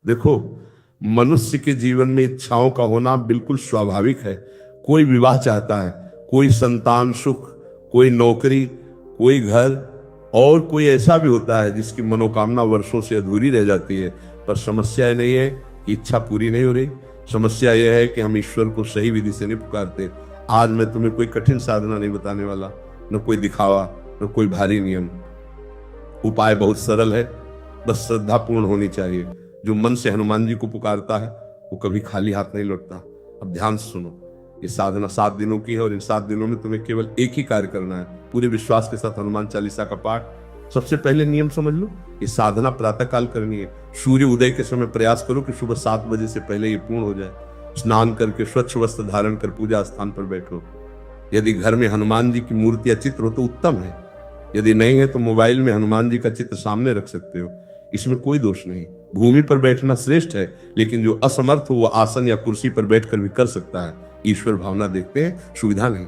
देखो, मनुष्य के जीवन में इच्छाओं का होना बिल्कुल स्वाभाविक है। कोई विवाह चाहता है, कोई संतान सुख, कोई नौकरी, कोई घर, और कोई ऐसा भी होता है जिसकी मनोकामना वर्षों से अधूरी रह जाती है। पर समस्या ये नहीं है कि इच्छा पूरी नहीं हो रही, समस्या यह है कि हम ईश्वर को सही विधि से नहीं पुकारते। आज मैं तुम्हें कोई कठिन साधना नहीं बताने वाला, न कोई दिखावा, न कोई भारी नियम। उपाय बहुत सरल है, बस श्रद्धा पूर्ण होनी चाहिए। जो मन से हनुमान जी को पुकारता है वो कभी खाली हाथ नहीं लौटता। अब ध्यान से सुनो, ये साधना 7 दिनों की है और इन 7 दिनों में तुम्हें केवल एक ही कार्य करना है। पूरे विश्वास के साथ हनुमान चालीसा का पाठ। सबसे पहले नियम समझ लो, ये साधना प्रातः काल करनी है। सूर्य उदय के समय प्रयास करो कि सुबह 7 बजे से पहले ये पूर्ण हो जाए। स्नान करके स्वच्छ वस्त्र धारण कर पूजा स्थान पर बैठो। यदि घर में हनुमान जी की मूर्ति या चित्र हो तो उत्तम है, यदि नहीं है तो मोबाइल में हनुमान जी का चित्र सामने रख सकते हो, इसमें कोई दोष नहीं। भूमि पर बैठना श्रेष्ठ है, लेकिन जो असमर्थ हो वो आसन या कुर्सी पर बैठकर भी कर सकता है। ईश्वर भावना देखते हैं, सुविधा नहीं।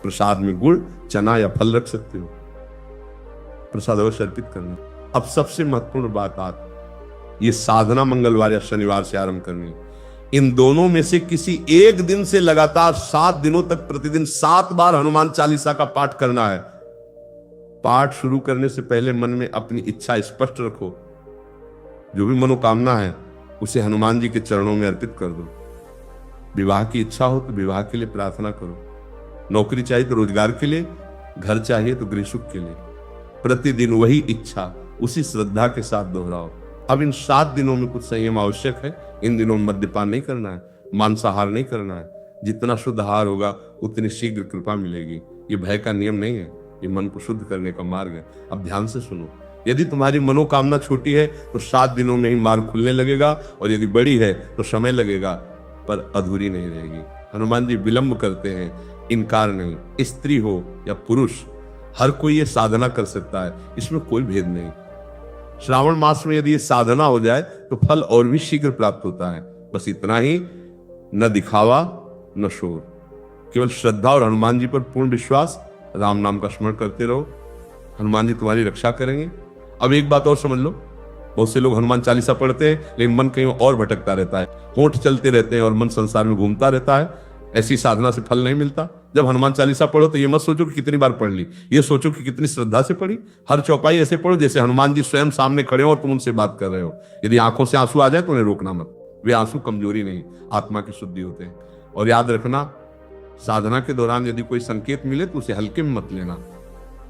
प्रसाद में गुड़, चना या फल रख सकते हो, प्रसाद अवश्य अर्पित करना। अब सबसे महत्वपूर्ण बात, ये साधना मंगलवार या शनिवार से आरंभ करनी है। इन दोनों में से किसी एक दिन से लगातार 7 दिनों तक प्रतिदिन 7 बार हनुमान चालीसा का पाठ करना है। पाठ शुरू करने से पहले मन में अपनी इच्छा स्पष्ट रखो। जो भी मनोकामना है उसे हनुमान जी के चरणों में अर्पित कर दो। विवाह की इच्छा हो तो विवाह के लिए प्रार्थना करो, नौकरी चाहिए तो रोजगार के लिए, घर चाहिए तो गृह सुख के लिए। प्रतिदिन वही इच्छा उसी श्रद्धा के साथ दोहराओ। अब इन 7 दिनों में कुछ संयम आवश्यक है। इन दिनों में मद्यपान नहीं करना है, मांसाहार नहीं करना है। जितना शुद्ध आहार होगा उतनी शीघ्र कृपा मिलेगी। ये भय का नियम नहीं है, ये मन को शुद्ध करने का मार्ग है। अब ध्यान से सुनो, यदि तुम्हारी मनोकामना छोटी है तो 7 दिनों में ही मार्ग खुलने लगेगा, और यदि बड़ी है तो समय लगेगा, पर अधूरी नहीं रहेगी। हनुमान जी विलंब करते हैं, इनकार नहीं। स्त्री हो या पुरुष, हर कोई ये साधना कर सकता है, इसमें कोई भेद नहीं। श्रावण मास में यदि ये साधना हो जाए तो फल और भी शीघ्र प्राप्त होता है। बस इतना ही, न दिखावा न शोर, केवल श्रद्धा और हनुमान जी पर पूर्ण विश्वास। राम नाम का स्मरण करते रहो, हनुमान जी तुम्हारी रक्षा करेंगे। अब एक बात और समझ लो, बहुत से लोग हनुमान चालीसा पढ़ते हैं लेकिन मन कहीं और भटकता रहता है, होंठ चलते रहते हैं और मन संसार में घूमता रहता है। ऐसी साधना से फल नहीं मिलता। जब हनुमान चालीसा पढ़ो तो ये मत सोचो कि कितनी बार पढ़ ली, ये सोचो कि कितनी श्रद्धा से पढ़ी। हर चौपाई ऐसे पढ़ो जैसे हनुमान जी स्वयं सामने खड़े हो और तुम उनसे बात कर रहे हो। यदि आंखों से आंसू आ जाए तो उन्हें रोकना मत, वे आंसू कमजोरी नहीं, आत्मा की शुद्धि होते हैं। और याद रखना, साधना के दौरान यदि कोई संकेत मिले तो उसे हल्के में मत लेना।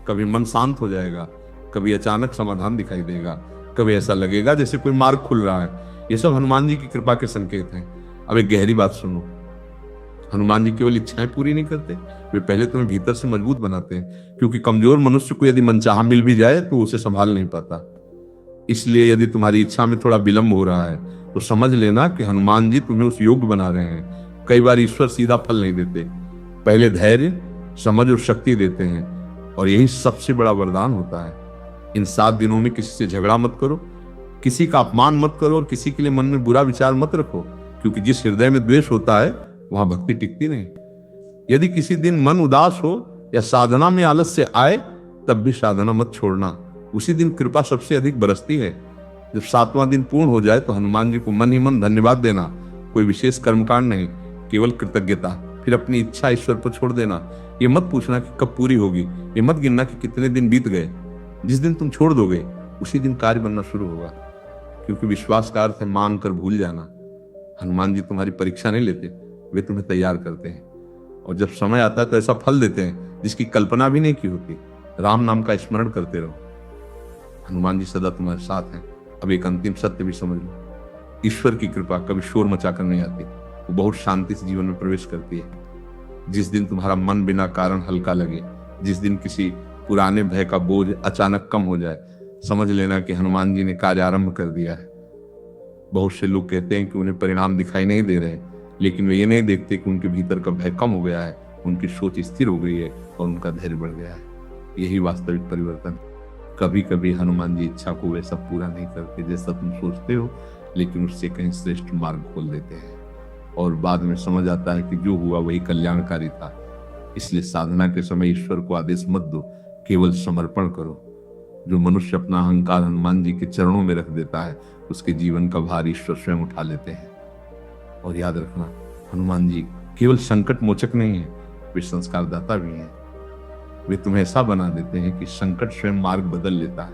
कभी मन शांत हो जाएगा, कभी अचानक समाधान दिखाई देगा, कभी ऐसा लगेगा जैसे कोई मार्ग खुल रहा है। ये सब हनुमान जी की कृपा के संकेत हैं। अब एक गहरी बात सुनो, हनुमान जी केवल इच्छाएं पूरी नहीं करते, वे पहले तुम्हें भीतर से मजबूत बनाते हैं। क्योंकि कमजोर मनुष्य को यदि मनचाहा मिल भी जाए तो उसे संभाल नहीं पाता। इसलिए यदि तुम्हारी इच्छा में थोड़ा विलंब हो रहा है तो समझ लेना कि हनुमान जी तुम्हें उस योग्य बना रहे हैं। कई बार ईश्वर सीधा फल नहीं देते, पहले धैर्य, समझ और शक्ति देते हैं, और यही सबसे बड़ा वरदान होता है। इन 7 दिनों में किसी से झगड़ा मत करो, किसी का अपमान मत करो और किसी के लिए मन में बुरा विचार मत रखो। क्योंकि जिस हृदय में द्वेष होता है वहां भक्ति टिकती नहीं। यदि किसी दिन मन उदास हो या साधना में आलस्य आए तब भी साधना मत छोड़ना। उसी दिन कृपा सबसे अधिक बरसती है। जब 7वां दिन पूर्ण हो जाए तो हनुमान जी को मन ही मन धन्यवाद देना। कोई विशेष कर्मकांड नहीं, केवल कृतज्ञता। फिर अपनी इच्छा ईश्वर पर छोड़ देना। ये मत पूछना कि कब पूरी होगी, ये मत गिनना कि कितने दिन बीत गए। जिस दिन तुम छोड़ दोगे उसी दिन कार्य बनना शुरू होगा। क्योंकि विश्वास का अर्थ है मान कर भूल जाना। हनुमान जी तुम्हारी परीक्षा नहीं लेते, वे तुम्हें तैयार करते हैं, और जब समय आता है तो ऐसा फल देते हैं जिसकी कल्पना भी नहीं की होती। राम नाम का स्मरण करते रहो, हनुमान जी सदा तुम्हारे साथ हैं। अब एक अंतिम सत्य भी समझ लो, ईश्वर की कृपा कभी शोर मचा कर नहीं आती, वो बहुत शांति से जीवन में प्रवेश करती है। जिस दिन तुम्हारा मन बिना कारण हल्का लगे, जिस दिन किसी पुराने भय का बोझ अचानक कम हो जाए, समझ लेना कि हनुमान जी ने कार्य आरंभ कर दिया है। बहुत से लोग कहते हैं कि उन्हें परिणाम दिखाई नहीं दे रहे, लेकिन वे ये नहीं देखते कि उनके भीतर का भय कम हो गया है, उनकी सोच स्थिर हो गई है और उनका धैर्य बढ़ गया है। यही वास्तविक परिवर्तन। कभी कभी हनुमान जी इच्छा को वैसा पूरा नहीं करते जैसा तुम सोचते हो, लेकिन उससे कहीं श्रेष्ठ मार्ग खोल देते हैं, और बाद में समझ आता है कि जो हुआ वही कल्याणकारी था। इसलिए साधना के समय ईश्वर को आदेश मत दो, केवल समर्पण करो। जो मनुष्य अपना अहंकार हनुमान जी के चरणों में रख देता है, उसके जीवन का भार ईश्वर स्वयं उठा लेते हैं। और याद रखना, हनुमान जी केवल संकट मोचक नहीं है, वे संस्कार दाता भी हैं। वे तुम्हें ऐसा बना देते हैं कि संकट स्वयं मार्ग बदल लेता है।